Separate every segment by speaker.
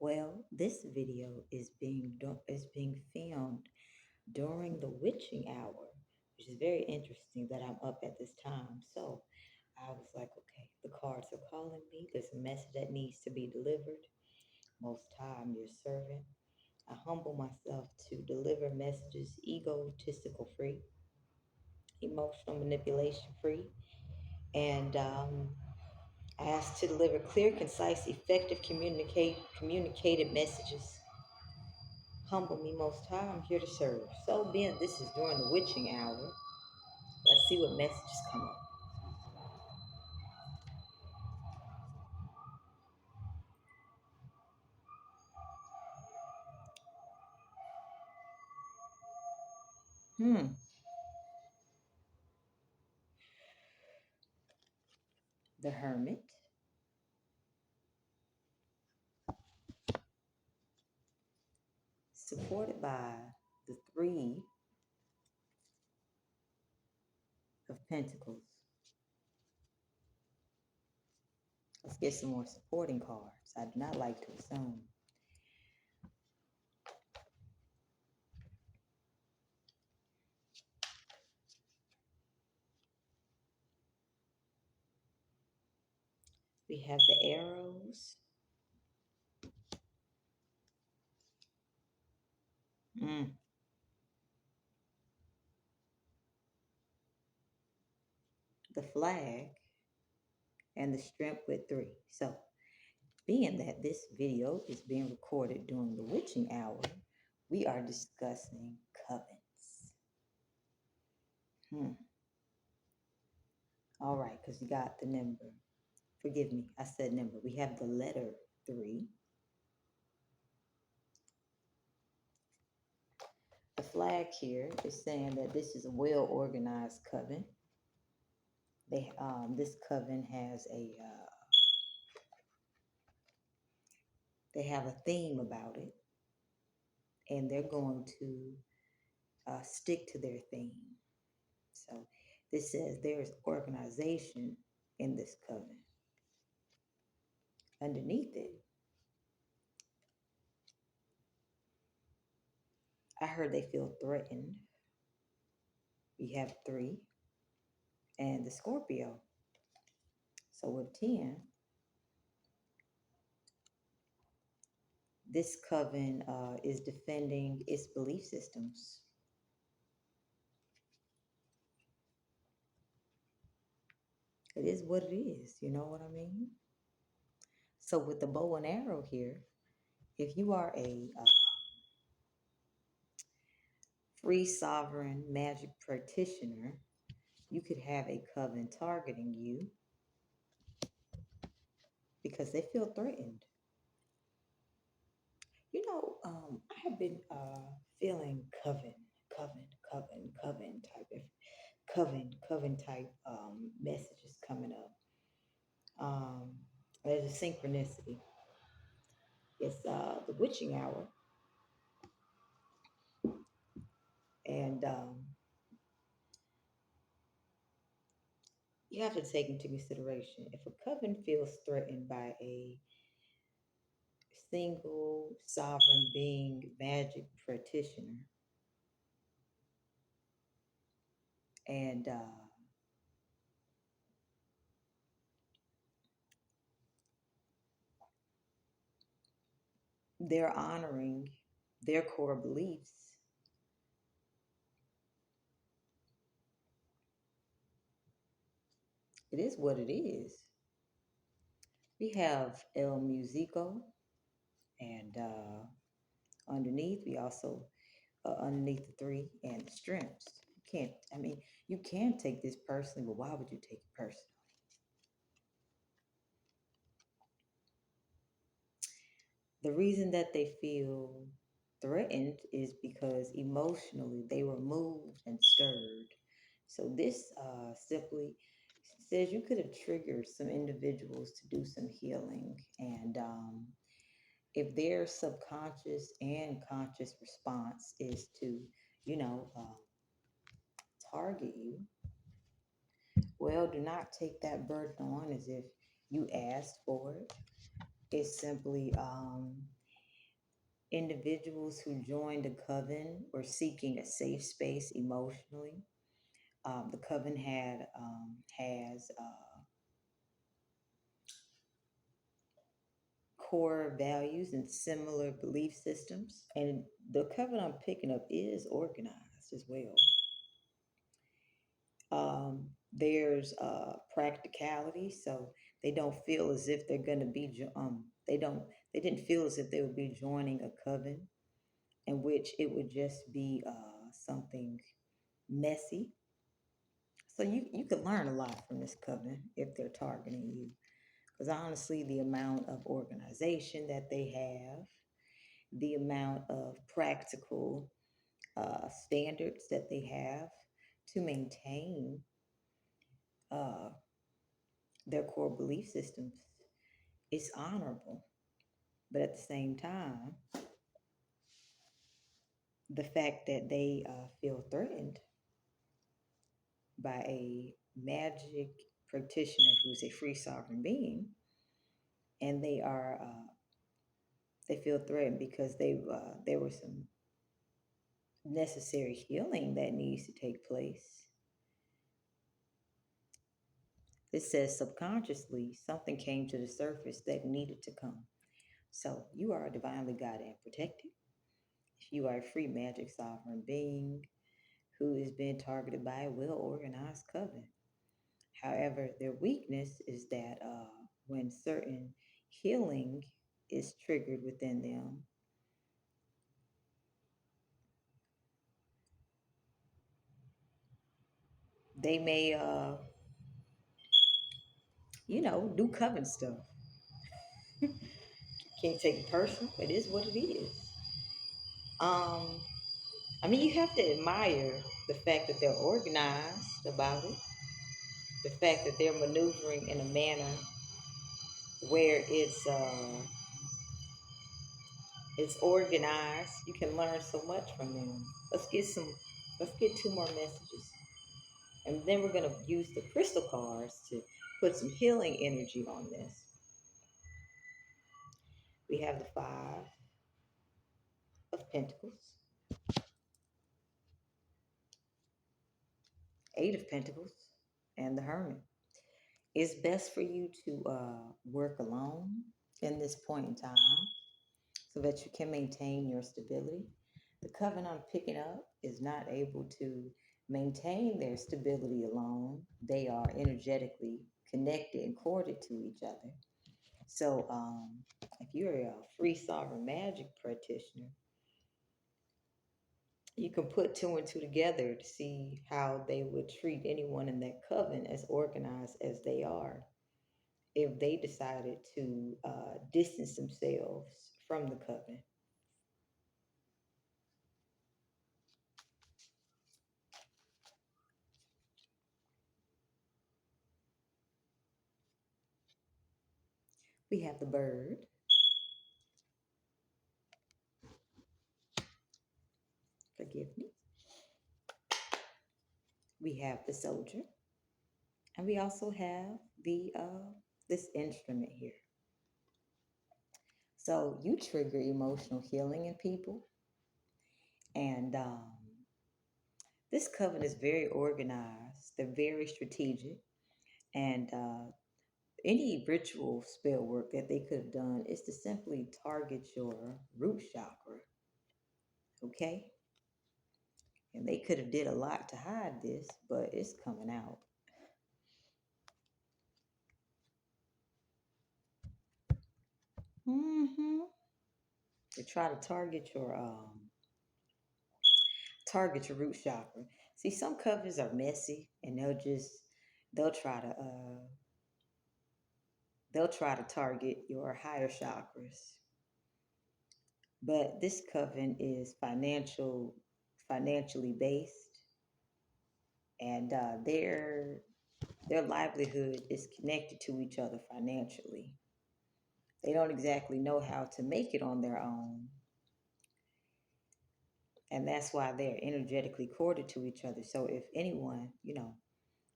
Speaker 1: Well, this video is being filmed during the witching hour, which is very interesting that I'm up at this time. So I was like, okay, the cards are calling me. There's a message that needs to be delivered. Most time, your servant. I humble myself to deliver messages egotistical free, emotional manipulation free, and I ask to deliver clear, concise, effective communicated messages. Humble me most high, I'm here to serve. So being this is during the witching hour, let's see what messages come up. Hmm. The Hermit, supported by the Three of Pentacles. Let's get some more supporting cards. I do not like to assume. We have the arrows. Mm. The flag and the strength with three. So being that this video is being recorded during the witching hour, we are discussing covens. Hmm. All right, because you got the number. Forgive me, I said number. We have the letter three. The flag here is saying that this is a well organized coven. This coven has they have a theme about it, and they're going to stick to their theme. So this says there's organization in this coven. Underneath it, I heard they feel threatened. We have three and the Scorpio. So with 10, this coven is defending its belief systems. It is what it is. You know what I mean? So with the bow and arrow here, if you are a free sovereign magic practitioner, you could have a coven targeting you because they feel threatened. I have been feeling coven type messages coming up. There's a synchronicity. It's the witching hour, and you have to take into consideration if a coven feels threatened by a single sovereign being magic practitioner, and they're honoring their core beliefs, it is what it is. We have El Musico, and underneath we also underneath the three and the strengths. You can take this personally, but why would you take it personally? The reason that they feel threatened is because emotionally they were moved and stirred. So this simply says you could have triggered some individuals to do some healing, and if their subconscious and conscious response is to, you know, target you, well, do not take that burden on as if you asked for it. It's simply individuals who joined the coven were seeking a safe space emotionally. The coven has core values and similar belief systems, and the coven I'm picking up is organized as well. There's practicality, so they don't feel as if they're going to be they didn't feel as if they would be joining a coven in which it would just be something messy. So you could learn a lot from this coven if they're targeting you, because honestly, the amount of organization that they have, the amount of practical standards that they have to maintain uh, their core belief systems is honorable. But at the same time, the fact that they feel threatened by a magic practitioner who's a free sovereign being, and they feel threatened because there was some necessary healing that needs to take place. It says subconsciously something came to the surface that needed to come. So you are divinely guided and protected. You are a free magic sovereign being who is being targeted by a well organized coven. However, their weakness is that when certain healing is triggered within them, they may, do coven stuff. Can't take it personal. It is what it is. Um, I mean, you have to admire the fact that they're organized about it, the fact that they're maneuvering in a manner where it's organized. You can learn so much from them. Let's get two more messages. And then we're going to use the crystal cards to put some healing energy on this. We have the Five of Pentacles, Eight of Pentacles, and the Hermit. It's best for you to work alone in this point in time so that you can maintain your stability. The coven I'm picking up is not able to maintain their stability alone. They are energetically connected and corded to each other. So, if you're a free sovereign magic practitioner, you can put two and two together to see how they would treat anyone in that coven as organized as they are if they decided to distance themselves from the coven. We have the bird, forgive me. We have the soldier, and we also have the this instrument here. So you trigger emotional healing in people, and this coven is very organized. They're very strategic, and any ritual spell work that they could have done is to simply target your root chakra. Okay, and they could have did a lot to hide this, but it's coming out. Mm-hmm. To try to target your root chakra. See, some covers are messy, and they'll try to target your higher chakras. But this coven is financially based, and their livelihood is connected to each other financially. They don't exactly know how to make it on their own, and that's why they're energetically corded to each other. So if anyone,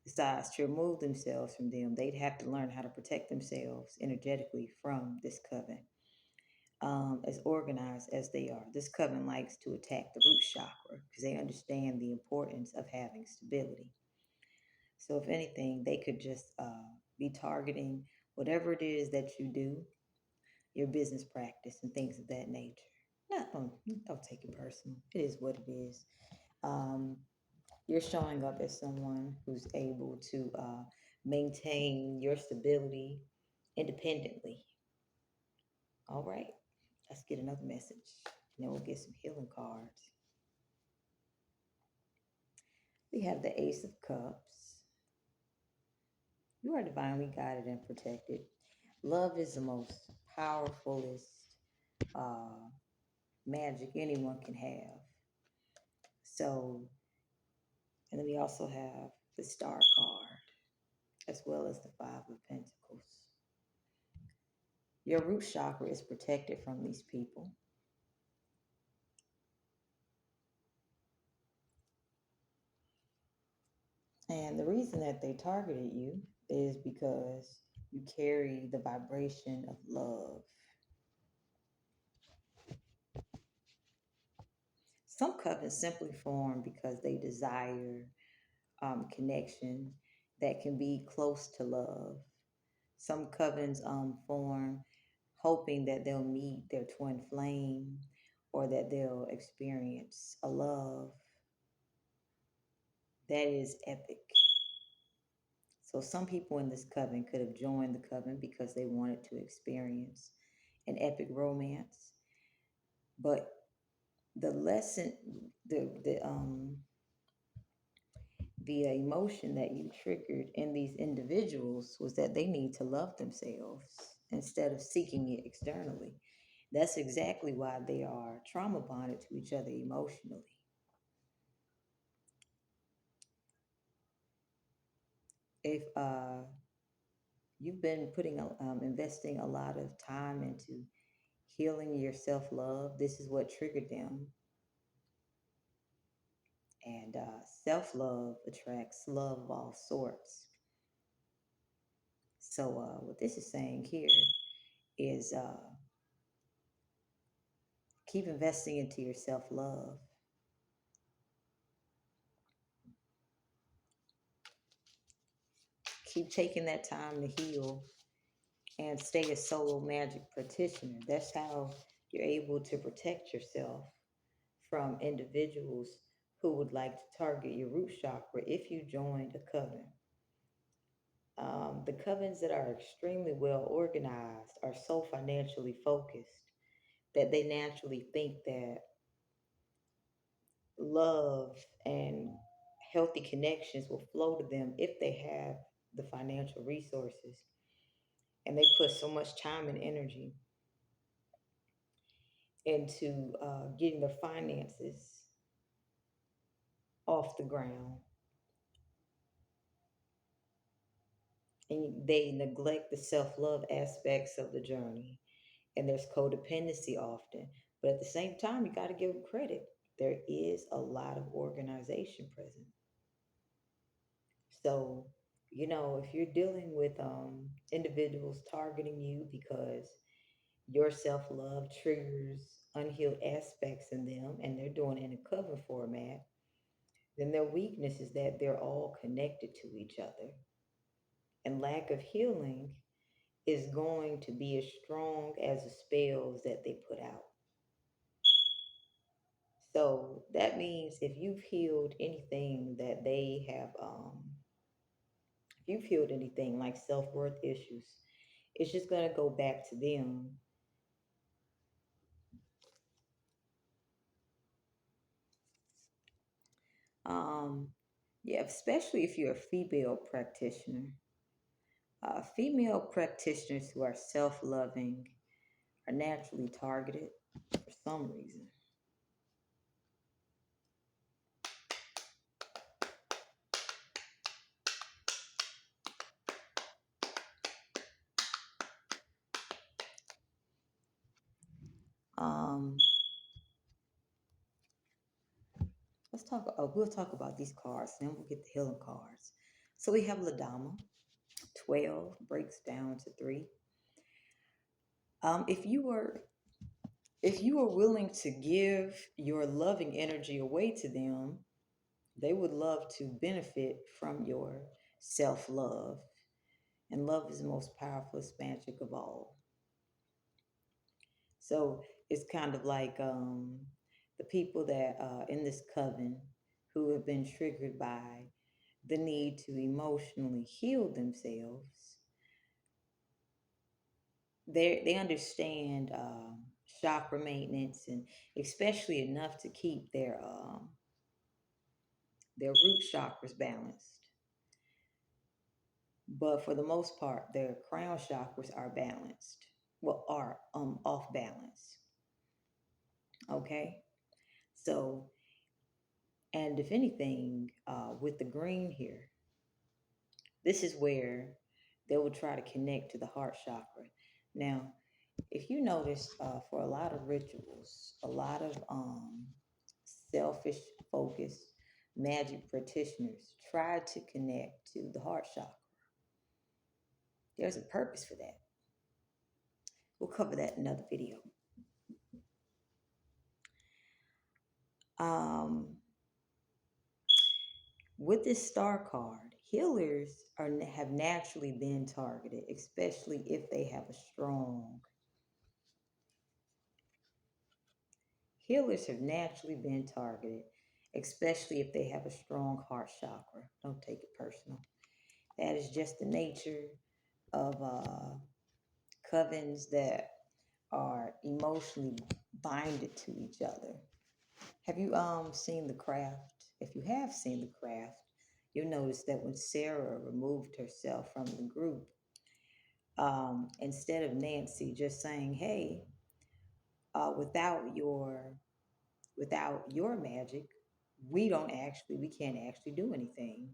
Speaker 1: decides to remove themselves from them, they'd have to learn how to protect themselves energetically from this coven. as organized as they are. This coven likes to attack the root chakra because they understand the importance of having stability. So, if anything, they could just be targeting whatever it is that you do, your business practice, and things of that nature. Not, don't take it personal. It is what it is. Um, you're showing up as someone who's able to maintain your stability independently. All right, let's get another message. And then we'll get some healing cards. We have the Ace of Cups. You are divinely guided and protected. Love is the most powerfulest uh, magic anyone can have. So, and then we also have the Star card, as well as the Five of Pentacles. Your root chakra is protected from these people. And the reason that they targeted you is because you carry the vibration of love. Some covens simply form because they desire connection that can be close to love. Some covens form hoping that they'll meet their twin flame or that they'll experience a love that is epic. So some people in this coven could have joined the coven because they wanted to experience an epic romance. But the lesson, the emotion that you triggered in these individuals was that they need to love themselves instead of seeking it externally. That's exactly why they are trauma bonded to each other emotionally. If you've been investing a lot of time into healing your self love, this is what triggered them. And self love attracts love of all sorts. So, what this is saying here is keep investing into your self love. Keep taking that time to heal and stay a solo magic practitioner. That's how you're able to protect yourself from individuals who would like to target your root chakra if you joined a coven. The covens that are extremely well organized are so financially focused that they naturally think that love and healthy connections will flow to them if they have the financial resources. And they put so much time and energy into getting their finances off the ground. And they neglect the self love aspects of the journey. And there's codependency often. But at the same time, you got to give them credit. There is a lot of organization present. So, if you're dealing with individuals targeting you because your self love triggers unhealed aspects in them and they're doing it in a cover format, then their weakness is that they're all connected to each other. And lack of healing is going to be as strong as the spells that they put out. So that means if you've healed anything that they have, if you've healed anything like self worth issues, it's just going to go back to them. Um, yeah, especially if you're a female practitioner. Female practitioners who are self loving are naturally targeted for some reason. Um, let's talk. We'll talk about these cards, then we'll get the healing cards. So we have Ladama. 12 breaks down to 3. If you were If you are willing to give your loving energy away to them, they would love to benefit from your self love. And love is the most powerful magic of all. So it's kind of like the people that in this coven who have been triggered by the need to emotionally heal themselves. They understand chakra maintenance, and especially enough to keep their root chakras balanced. But for the most part, their crown chakras are balanced. Well, are off balance. Okay, so and if anything, with the green here, this is where they will try to connect to the heart chakra. Now, if you notice, for a lot of rituals, a lot of selfish focused magic practitioners try to connect to the heart chakra. There's a purpose for that. We'll cover that in another video. Um, with this star card, healers have naturally been targeted, especially if they have a strong. Healers have naturally been targeted, especially if they have a strong heart chakra. Don't take it personal. That is just the nature of covens that are emotionally binded to each other. Have you seen The Craft? If you have seen The Craft, you'll notice that when Sarah removed herself from the group, instead of Nancy just saying, "Hey, uh, without your without your magic, we can't actually do anything."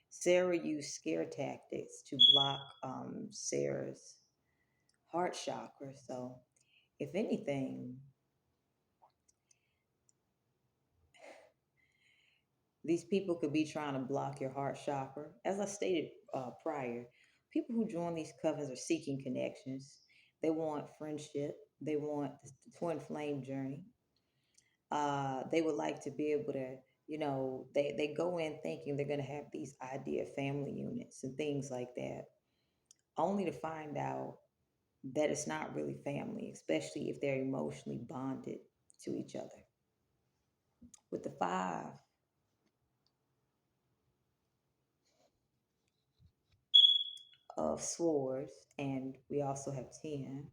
Speaker 1: Sarah used scare tactics to block Sarah's heart chakra. So, if anything, these people could be trying to block your heart chakra. As I stated prior, people who join these covens are seeking connections. They want friendship. They want the twin flame journey. They would like to be able to, they go in thinking they're going to have these idea family units and things like that, only to find out that it's not really family, especially if they're emotionally bonded to each other. With the five of swords, and we also have 10,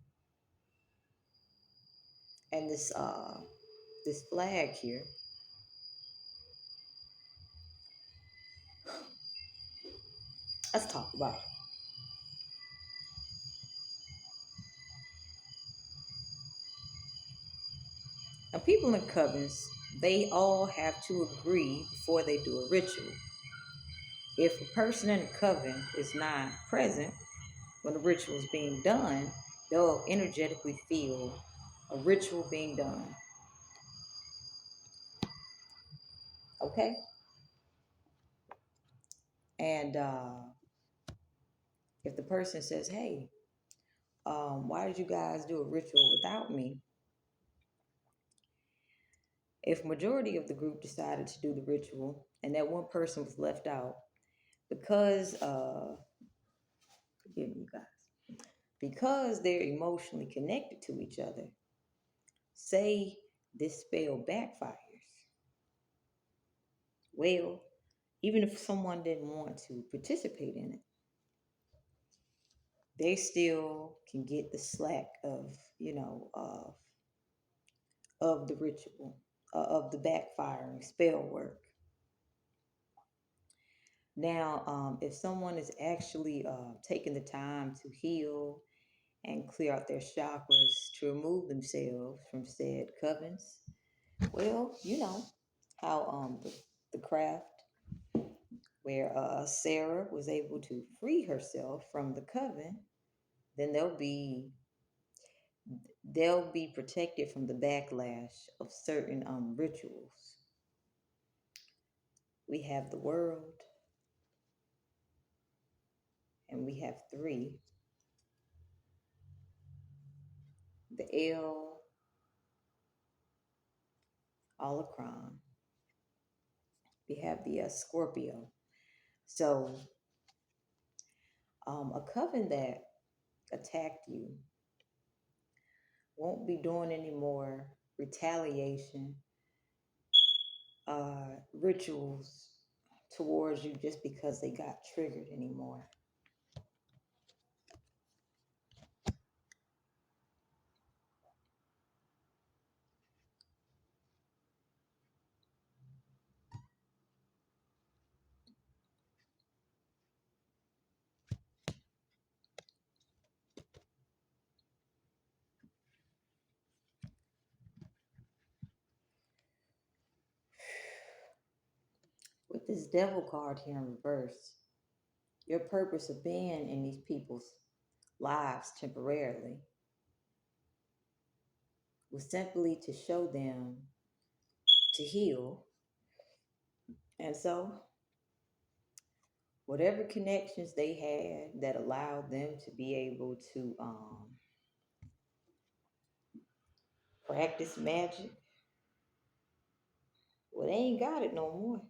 Speaker 1: and this flag here, let's talk about it. Now, people in covens, they all have to agree before they do a ritual. If a person in a coven is not present when the ritual is being done, they'll energetically feel a ritual being done. Okay? And if the person says, "Hey, why did you guys do a ritual without me?" If majority of the group decided to do the ritual and that one person was left out, because forgive me, guys, because they're emotionally connected to each other, say this spell backfires. Well, even if someone didn't want to participate in it, they still can get the slack of, of the ritual, of the backfiring spell work. Now, if someone is actually taking the time to heal and clear out their chakras to remove themselves from said covens, well, you know how the craft where Sarah was able to free herself from the coven, then they'll be protected from the backlash of certain rituals. We have the world, and we have three, the L, Holocron. We have the Scorpio. So a coven that attacked you won't be doing any more retaliation rituals towards you just because they got triggered anymore. With this devil card here in reverse, your purpose of being in these people's lives temporarily was simply to show them to heal. And so, whatever connections they had that allowed them to be able to practice magic, well, they ain't got it no more.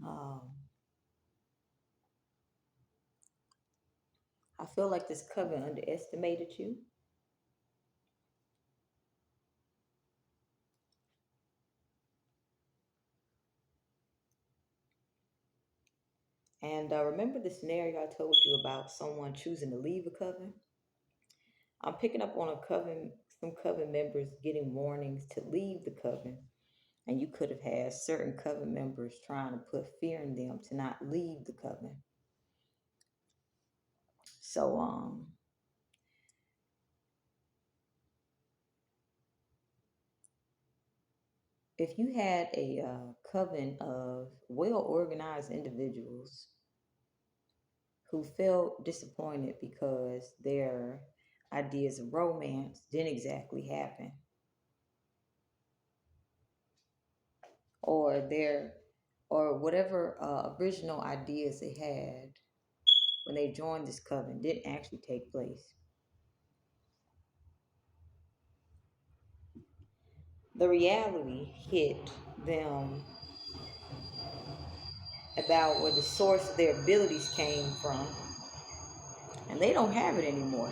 Speaker 1: Um, I feel like this coven underestimated you. And remember the scenario I told you about someone choosing to leave a coven? I'm picking up on some coven members getting warnings to leave the coven. And you could have had certain coven members trying to put fear in them to not leave the coven. So, if you had a coven of well organized individuals who felt disappointed because their ideas of romance didn't exactly happen, or their or whatever original ideas they had when they joined this coven didn't actually take place. The reality hit them about where the source of their abilities came from, and they don't have it anymore.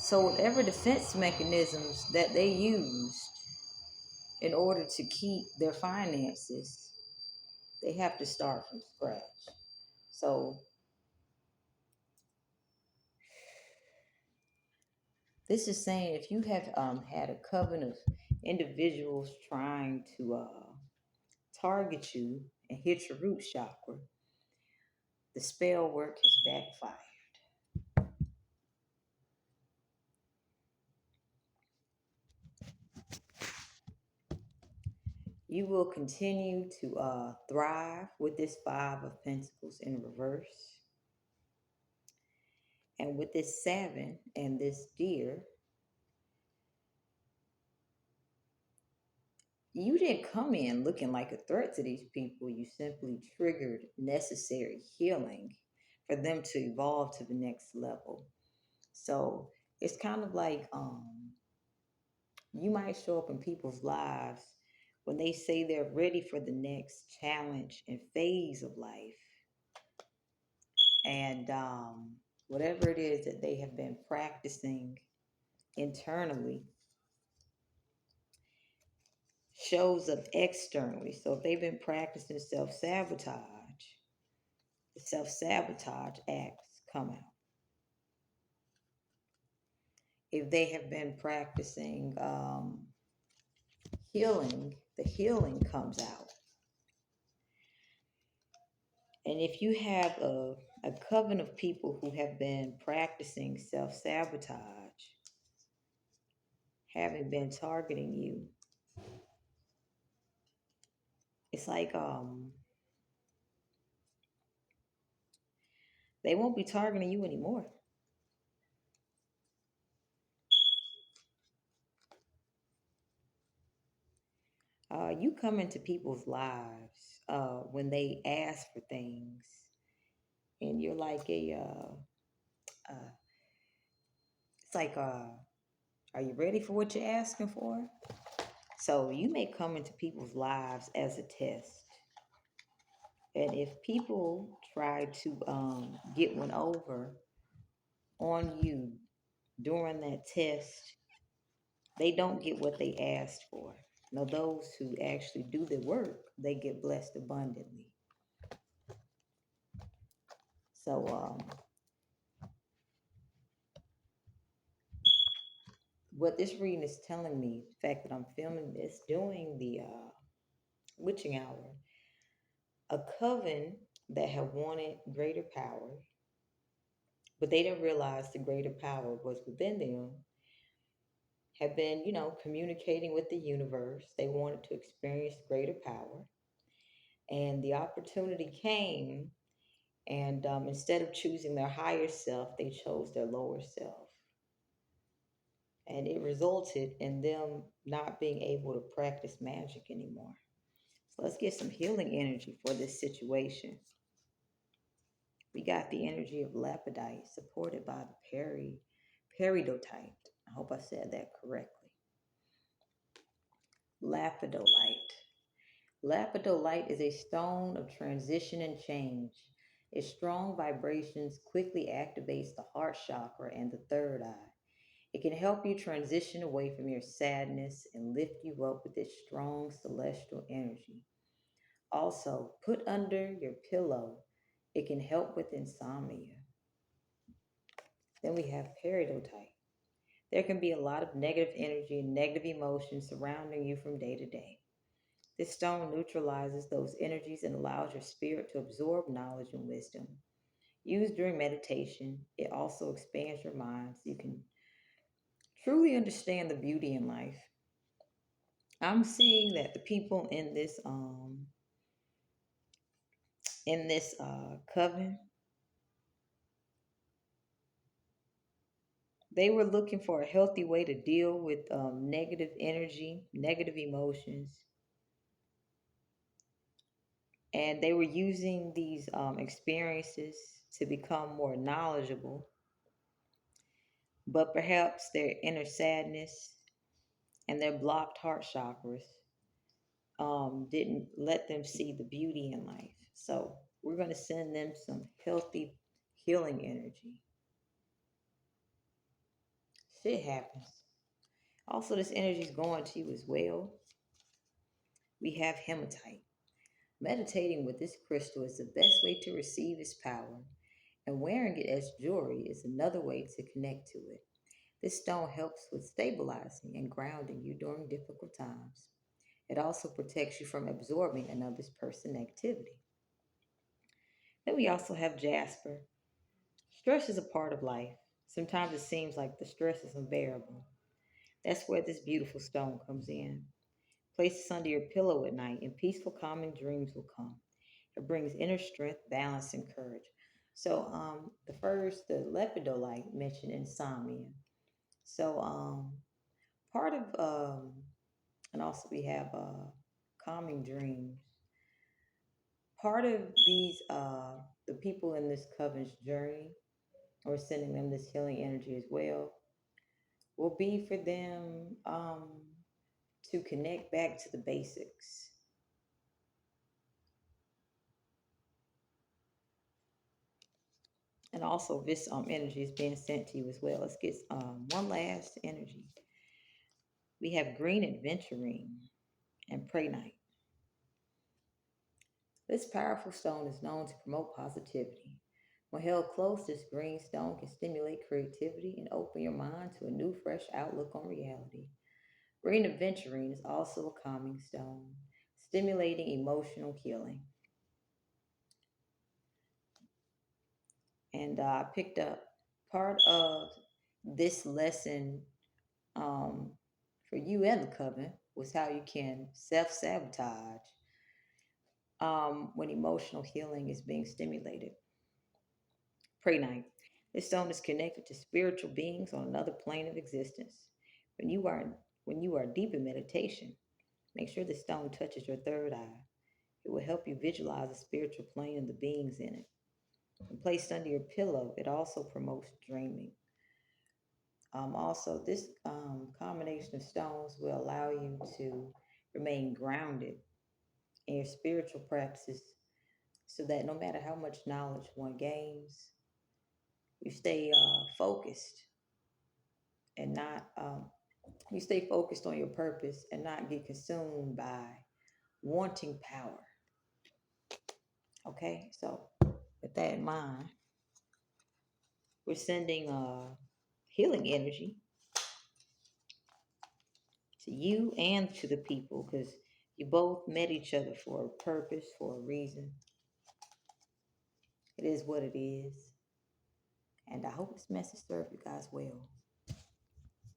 Speaker 1: So, whatever defense mechanisms that they used in order to keep their finances, they have to start from scratch. So, this is saying if you have had a coven of individuals trying to target you and hit your root chakra, the spell work has backfired. You will continue to thrive with this Five of Pentacles in reverse. And with this Seven and this Deer, you didn't come in looking like a threat to these people. You simply triggered necessary healing for them to evolve to the next level. So it's kind of like you might show up in people's lives when they say they're ready for the next challenge and phase of life. And whatever it is that they have been practicing internally shows up externally. So if they've been practicing self sabotage, the self sabotage acts come out. If they have been practicing healing, the healing comes out. And if you have a coven of people who have been practicing self sabotage, having been targeting you, it's like they won't be targeting you anymore. You come into people's lives when they ask for things, and you're like uh, it's like, are you ready for what you're asking for? So you may come into people's lives as a test. And if people try to get one over on you during that test, they don't get what they asked for. Now, those who actually do the work, they get blessed abundantly. So, what this reading is telling me, the fact that I'm filming this, doing the witching hour, a coven that have wanted greater power, but they didn't realize the greater power was within them, have been, communicating with the universe. They wanted to experience greater power. And the opportunity came, and instead of choosing their higher self, they chose their lower self. And it resulted in them not being able to practice magic anymore. So let's get some healing energy for this situation. We got the energy of lapidite supported by the peridotite. I hope I said that correctly. Lapidolite. Lapidolite is a stone of transition and change. Its strong vibrations quickly activates the heart chakra and the third eye. It can help you transition away from your sadness and lift you up with its strong celestial energy. Also, put under your pillow. It can help with insomnia. Then we have peridotite. There can be a lot of negative energy and negative emotions surrounding you from day to day. This stone neutralizes those energies and allows your spirit to absorb knowledge and wisdom. Used during meditation, it also expands your mind so you can truly understand the beauty in life. I'm seeing that the people in this coven, they were looking for a healthy way to deal with negative energy, negative emotions, and they were using these experiences to become more knowledgeable. But perhaps their inner sadness and their blocked heart chakras didn't let them see the beauty in life. So we're going to send them some healthy healing energy. Shit happens. Also, this energy is going to you as well. We have hematite. Meditating with this crystal is the best way to receive its power, and wearing it as jewelry is another way to connect to it. This stone helps with stabilizing and grounding you during difficult times. It also protects you from absorbing another person's negativity. Then we also have jasper. Stress is a part of life. Sometimes it seems like the stress is unbearable. That's where this beautiful stone comes in. Place this under your pillow at night, and peaceful, calming dreams will come. It brings inner strength, balance, and courage. So, the lepidolite mentioned insomnia. So, part of, and also we have calming dreams. Part of the people in this covenant's journey, or sending them this healing energy as well, will be for them to connect back to the basics. And also, this energy is being sent to you as well. Let's get one last energy. We have green adventuring and pray night. This powerful stone is known to promote positivity. When held close, this green stone can stimulate creativity and open your mind to a new, fresh outlook on reality. Green aventurine is also a calming stone, stimulating emotional healing. And I picked up part of this lesson um, for you and the coven was how you can self sabotage when emotional healing is being stimulated. Pray night. This stone is connected to spiritual beings on another plane of existence. When you are when you are deep in meditation, Make sure the stone touches your third eye. It will help you visualize the spiritual plane and the beings in it. And placed under your pillow, it also promotes dreaming. Also, this combination of stones will allow you to remain grounded in your spiritual practices so that no matter how much knowledge one gains, you stay focused and not, you stay focused on your purpose and not get consumed by wanting power. Okay, so with that in mind, we're sending healing energy to you and to the people because you both met each other for a purpose, for a reason. It is what it is. And I hope this message served you guys well.